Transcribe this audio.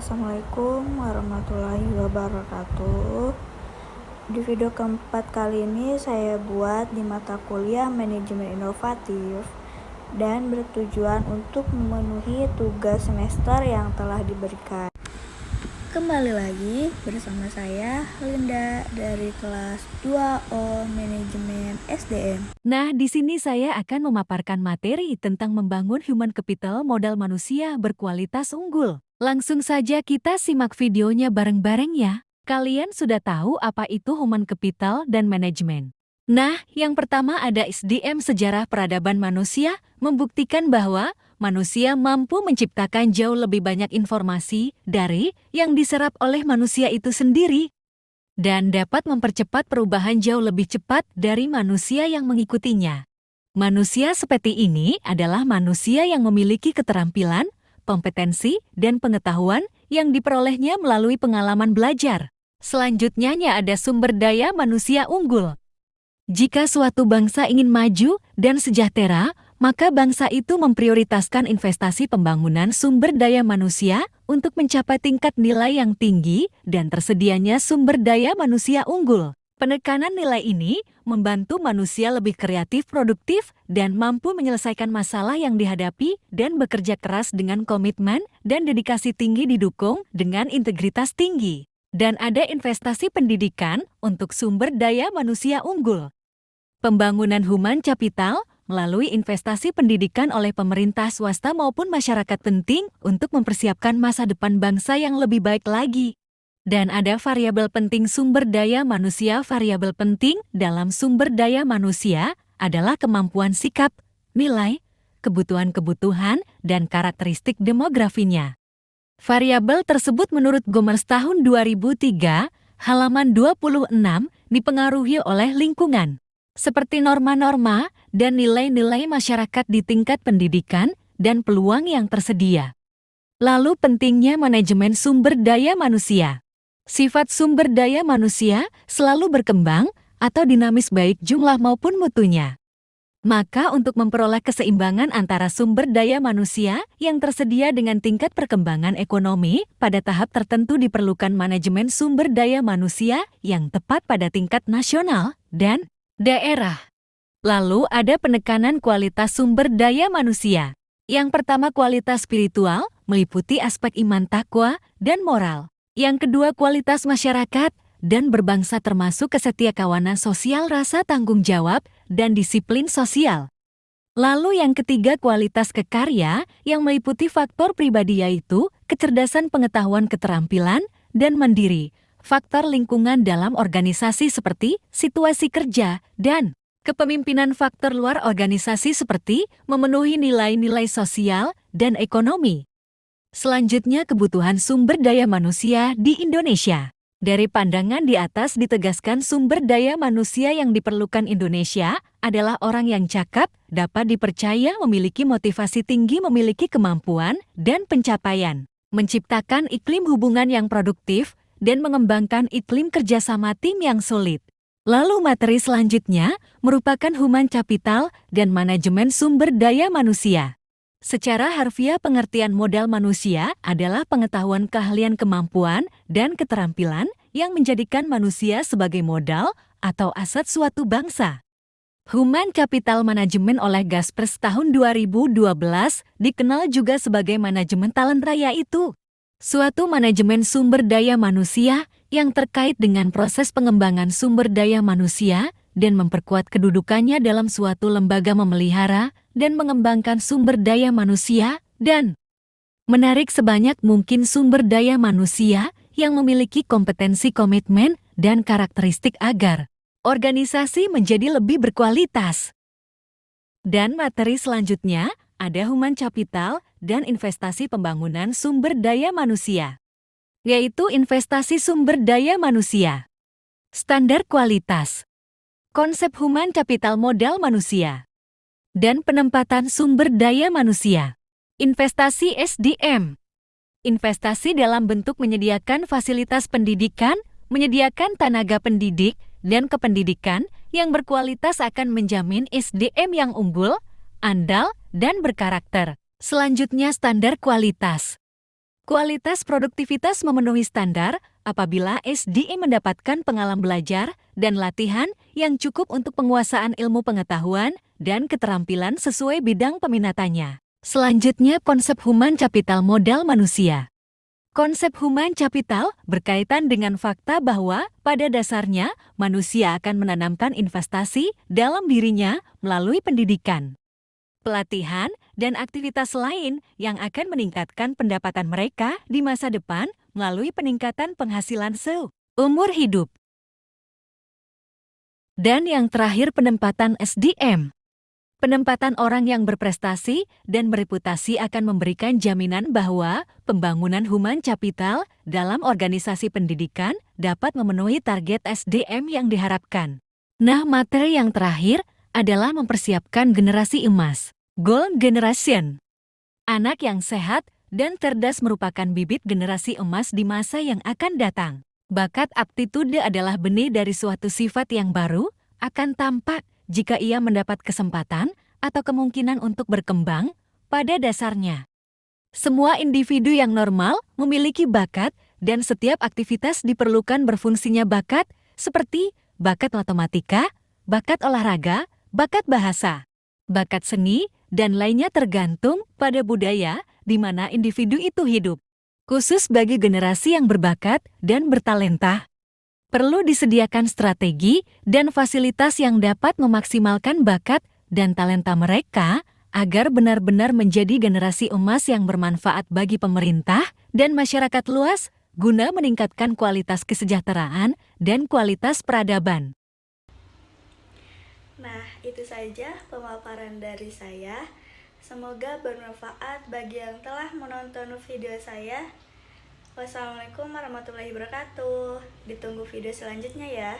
Assalamualaikum warahmatullahi wabarakatuh. Di video keempat kali ini saya buat di mata kuliah manajemen inovatif dan bertujuan untuk memenuhi tugas semester yang telah diberikan. Kembali lagi bersama saya Linda dari kelas 2O Manajemen SDM. Nah, di sini saya akan memaparkan materi tentang membangun human capital modal manusia berkualitas unggul. Langsung saja kita simak videonya bareng-bareng ya. Kalian sudah tahu apa itu human capital dan manajemen? Nah, yang pertama ada SDM sejarah peradaban manusia membuktikan bahwa manusia mampu menciptakan jauh lebih banyak informasi dari yang diserap oleh manusia itu sendiri dan dapat mempercepat perubahan jauh lebih cepat dari manusia yang mengikutinya. Manusia seperti ini adalah manusia yang memiliki keterampilan, kompetensi, dan pengetahuan yang diperolehnya melalui pengalaman belajar. Selanjutnya ada sumber daya manusia unggul. Jika suatu bangsa ingin maju dan sejahtera, maka bangsa itu memprioritaskan investasi pembangunan sumber daya manusia untuk mencapai tingkat nilai yang tinggi dan tersedianya sumber daya manusia unggul. Penekanan nilai ini membantu manusia lebih kreatif, produktif, dan mampu menyelesaikan masalah yang dihadapi dan bekerja keras dengan komitmen dan dedikasi tinggi didukung dengan integritas tinggi. Dan ada investasi pendidikan untuk sumber daya manusia unggul. Pembangunan human capital melalui investasi pendidikan oleh pemerintah swasta maupun masyarakat penting untuk mempersiapkan masa depan bangsa yang lebih baik lagi. Dan ada variabel penting sumber daya manusia. Variabel penting dalam sumber daya manusia adalah kemampuan sikap, nilai, kebutuhan-kebutuhan, dan karakteristik demografinya. Variabel tersebut menurut Gomers tahun 2003, halaman 26, dipengaruhi oleh lingkungan, seperti norma-norma dan nilai-nilai masyarakat di tingkat pendidikan dan peluang yang tersedia. Lalu pentingnya manajemen sumber daya manusia. Sifat sumber daya manusia selalu berkembang atau dinamis baik jumlah maupun mutunya. Maka untuk memperoleh keseimbangan antara sumber daya manusia yang tersedia dengan tingkat perkembangan ekonomi, pada tahap tertentu diperlukan manajemen sumber daya manusia yang tepat pada tingkat nasional dan daerah. Lalu ada penekanan kualitas sumber daya manusia. Yang pertama kualitas spiritual, meliputi aspek iman takwa dan moral. Yang kedua kualitas masyarakat dan berbangsa termasuk kesetiakawanan sosial, rasa tanggung jawab, dan disiplin sosial. Lalu yang ketiga kualitas kekarya yang meliputi faktor pribadi yaitu kecerdasan pengetahuan keterampilan dan mandiri. Faktor lingkungan dalam organisasi seperti situasi kerja dan kepemimpinan. Faktor luar organisasi seperti memenuhi nilai-nilai sosial dan ekonomi. Selanjutnya kebutuhan sumber daya manusia di Indonesia. Dari pandangan di atas ditegaskan sumber daya manusia yang diperlukan Indonesia adalah orang yang cakap, dapat dipercaya, memiliki motivasi tinggi, memiliki kemampuan dan pencapaian, menciptakan iklim hubungan yang produktif, dan mengembangkan iklim kerjasama tim yang solid. Lalu materi selanjutnya merupakan human capital dan manajemen sumber daya manusia. Secara harfiah pengertian modal manusia adalah pengetahuan, keahlian, kemampuan, dan keterampilan yang menjadikan manusia sebagai modal atau aset suatu bangsa. Human Capital Management oleh Gaspers tahun 2012 dikenal juga sebagai manajemen talent raya itu. Suatu manajemen sumber daya manusia yang terkait dengan proses pengembangan sumber daya manusia dan memperkuat kedudukannya dalam suatu lembaga, memelihara dan mengembangkan sumber daya manusia, dan menarik sebanyak mungkin sumber daya manusia yang memiliki kompetensi, komitmen, dan karakteristik agar organisasi menjadi lebih berkualitas. Dan materi selanjutnya ada human capital dan investasi pembangunan sumber daya manusia, yaitu investasi sumber daya manusia. Standar kualitas, konsep human capital modal manusia, dan penempatan sumber daya manusia. Investasi SDM. Investasi dalam bentuk menyediakan fasilitas pendidikan, menyediakan tenaga pendidik, dan kependidikan yang berkualitas akan menjamin SDM yang unggul, andal, dan berkarakter. Selanjutnya standar kualitas. Kualitas produktivitas memenuhi standar apabila SDM mendapatkan pengalaman belajar dan latihan yang cukup untuk penguasaan ilmu pengetahuan dan keterampilan sesuai bidang peminatannya. Selanjutnya, konsep human capital modal manusia. Konsep human capital berkaitan dengan fakta bahwa pada dasarnya manusia akan menanamkan investasi dalam dirinya melalui pendidikan, pelatihan, dan aktivitas lain yang akan meningkatkan pendapatan mereka di masa depan melalui peningkatan penghasilan seumur hidup. Dan yang terakhir, penempatan SDM. Penempatan orang yang berprestasi dan bereputasi akan memberikan jaminan bahwa pembangunan human capital dalam organisasi pendidikan dapat memenuhi target SDM yang diharapkan. Nah, materi yang terakhir adalah mempersiapkan generasi emas, Gold Generation. Anak yang sehat dan cerdas merupakan bibit generasi emas di masa yang akan datang. Bakat aptitude adalah benih dari suatu sifat yang baru, akan tampak jika ia mendapat kesempatan atau kemungkinan untuk berkembang. Pada dasarnya, semua individu yang normal memiliki bakat dan setiap aktivitas diperlukan berfungsinya bakat, seperti bakat matematika, bakat olahraga, bakat bahasa, bakat seni, dan lainnya tergantung pada budaya di mana individu itu hidup. Khusus bagi generasi yang berbakat dan bertalenta, perlu disediakan strategi dan fasilitas yang dapat memaksimalkan bakat dan talenta mereka agar benar-benar menjadi generasi emas yang bermanfaat bagi pemerintah dan masyarakat luas guna meningkatkan kualitas kesejahteraan dan kualitas peradaban. Nah, itu saja pemaparan dari saya. Semoga bermanfaat bagi yang telah menonton video saya. Wassalamualaikum warahmatullahi wabarakatuh. Ditunggu video selanjutnya ya.